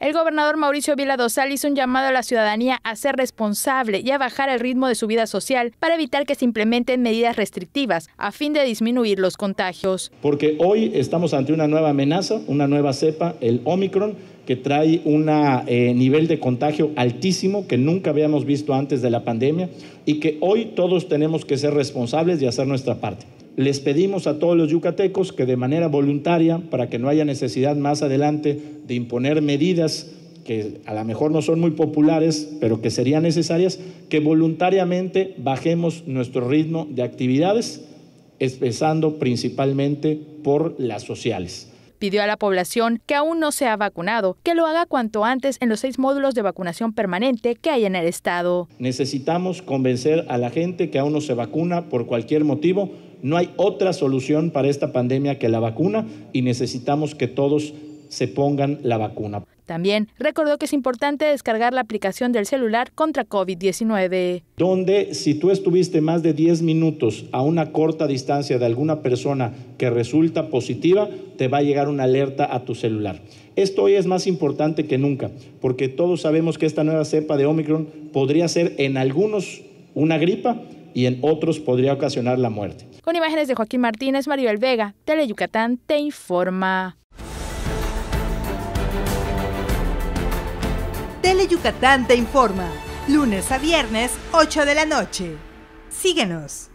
El gobernador Mauricio Vila Dosal hizo un llamado a la ciudadanía a ser responsable y a bajar el ritmo de su vida social para evitar que se implementen medidas restrictivas a fin de disminuir los contagios. Porque hoy estamos ante una nueva amenaza, una nueva cepa, el Omicron, que trae un nivel de contagio altísimo que nunca habíamos visto antes de la pandemia y que hoy todos tenemos que ser responsables y hacer nuestra parte. Les pedimos a todos los yucatecos que de manera voluntaria, para que no haya necesidad más adelante de imponer medidas que a lo mejor no son muy populares, pero que serían necesarias, que voluntariamente bajemos nuestro ritmo de actividades, empezando principalmente por las sociales. Pidió a la población que aún no se ha vacunado, que lo haga cuanto antes en los 6 módulos de vacunación permanente que hay en el estado. Necesitamos convencer a la gente que aún no se vacuna por cualquier motivo. No hay otra solución para esta pandemia que la vacuna y necesitamos que todos se pongan la vacuna. También recordó que es importante descargar la aplicación del celular contra COVID-19. Donde si tú estuviste más de 10 minutos a una corta distancia de alguna persona que resulta positiva, te va a llegar una alerta a tu celular. Esto hoy es más importante que nunca, porque todos sabemos que esta nueva cepa de Omicron podría ser en algunos una gripa y en otros podría ocasionar la muerte. Con imágenes de Joaquín Martínez, Maribel Vega, Teleyucatán te informa. Teleyucatán te informa, lunes a viernes, 8 de la noche. Síguenos.